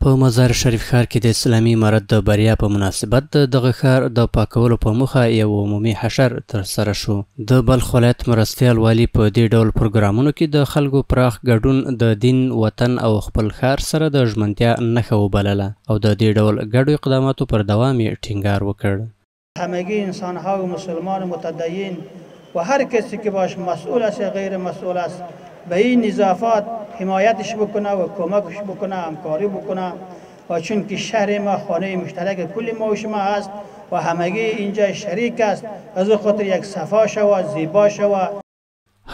په مزار شریف ښار کې د اسلامي امارت د بریا په مناسبت د دغه ښار د پاکولو په موخه یو عمومي حشر ترسره شو. د بلخ ولایت مرستیال والي په دې ډول پروګرامونو کې د خلکو پراخ ګډون د دین، وطن او خپل ښار سره د ژمنتیا نښه وبلله او د دې ډول ګډو اقداماتو پر دوام یې ټینګار وکړ. همگی انسان‌ها و مسلمان متدین و هر کسی که باش مسئول است یا غیر مسئول است به این نظافات حمایتش بکنه و کمکش بکنه، همکاری بکنه و چون که شهر ما خانه مشترک کل ما و شما است و همگی اینجا شریک است، از خاطر یک صفا شود، زیبا شود.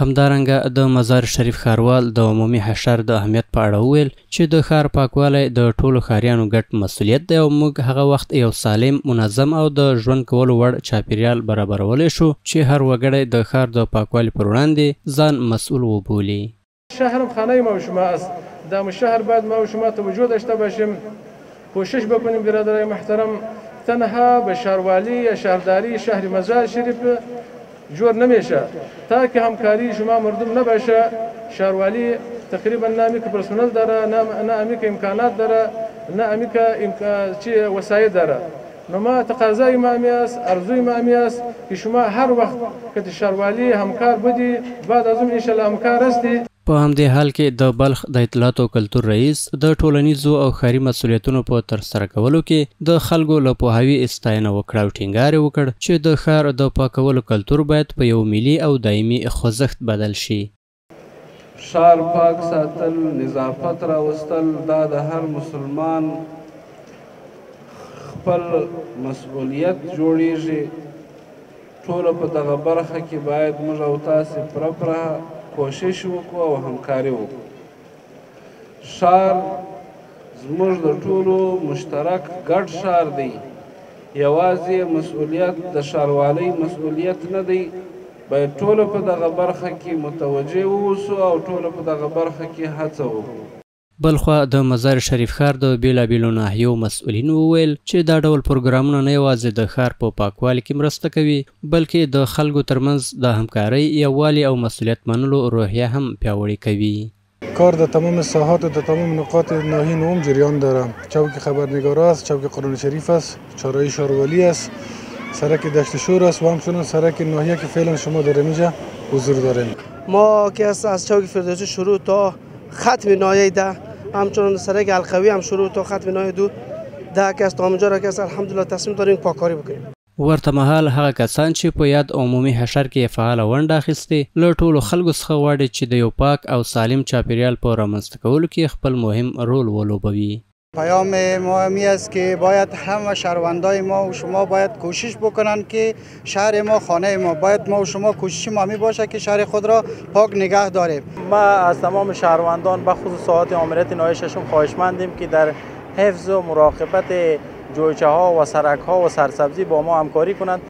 همدارنګه د مزار شریف ښاروال د عمومي حشر د اهمیت په اړه وویل چې د ښار پاکوالی د ټولو ښاریانو ګډ مسؤلیت دی او موږ هغه وخت یو سالم، منظم او د ژوند کولو وړ چاپیریال برابرولی شو چې هر وګړی د ښار د پاکوالي پر وړاندې ځان مسئول وبولي. شهرم خانه ما و شما است. در شهر باید ما و شما توجه داشته باشیم، کوشش بکنیم برادرای محترم تنها به شهروالی یا شهرداری شهر مزار شریف جور نمیشه تا که همکاری شما مردم نباشه. شهروالی تقریبا نه امی که پرسنل داره، نه امی که امکانات داره، نه امی که وسایل داره. ما تقاضای ما امی است، ارزوی ما امی است که شما هر وقت که شهروالی همکار بودی بعد از اون انشالله همکار هستی. په همدې حال کې د بلخ د اطلاعات او کلتور رئیس د ټولنیزو او ښاري مسؤلیتونو په ترسره کولو کې د خلکو له پوهاوي استاینه وکړه او ټینګار یې وکړ چې د ښار د پاکولو کلتور باید په یو ملي او دایمي خوځښت بدل شي. ښار پاک ساتل، نظافت راوستل دا د هر مسلمان خپل مسؤلیت جوړیږي. ټوله په دغه برخه کې باید موږ او تاسې پوره کوشش وکړو او همکاري وکړو. ښار زموږ د ټولو مشترک ګډ ښار دی. یوازې مسؤلیت د ښاروالۍ مسؤلیت نه دی، باید ټوله په دغه برخه کې متوجه واوسو او ټوله په دغه برخه کې هڅه وکړو. بلخوا د مزار شریف ښار د بیلابیلو ناحیو مسؤلینو وویل چې دا ډول پروګرامونه نه یوازې د ښار په پاکوالي کې مرسته کوي بلکې د خلکو ترمنځ د همکارۍ، یووالي او مسؤلیت منلو روحیه هم پیاوړې کوي. کار در تمام ساحات و در تمام نقاط ناحیه نوم جریان داره. چوک خبرنگارا است، چوک قرآن شریف است، چهارراه شهروالی است، سرک دشت شور است و همچنین سرک ناحیه که فعلا شما در اینجا حضور داریم. ما که از چوک فردوسی شروع تا ختم ناحیه ده، همچنان سرک القوی هم شروع تا ختم ناحیه دو ده که است تا اونجا را که است الحمدلله تصمیم داریم پاککاری بکنیم. ورته مهال هغه کسان چې په یاد عمومي حشر کې فعاله ونډه اخیستې له ټولو خلکو څخه غواړي چې د یو پاک او سالم چاپیریال په رامنځته کولو کې خپل مهم رول ولوبوي. پیام ما می است که باید همه شهروندای ما و شما باید کوشش بکنن که شهر ما خانه ما، باید ما و شما کوشش ما می باشه که شهر خود را پاک نگه داریم. ما از تمام شهروندان به خصوص ساحات آمریت ناحیه ششم خواهشمندیم که در حفظ و مراقبت جویچه ها و سرک ها و سرسبزی با ما همکاری کنند.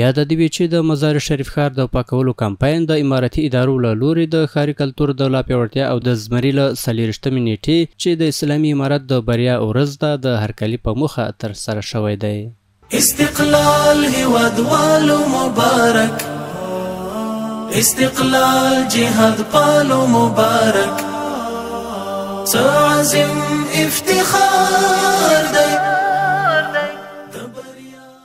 یاد دې وي چې د مزار شریف ښار د پاکولو کمپاین د امارتي ادارو له لوري د ښاري کلتور د لا پیاوړتیا او د زمري له 24مې نیټې چې د اسلامي امارت د بریا ورځ ده د هرکلي په موخه ترسره شوی دی. استقلال هیوادوالو مبارک، استقلال جهاد پالو مبارک، څه عظیم افتخار دی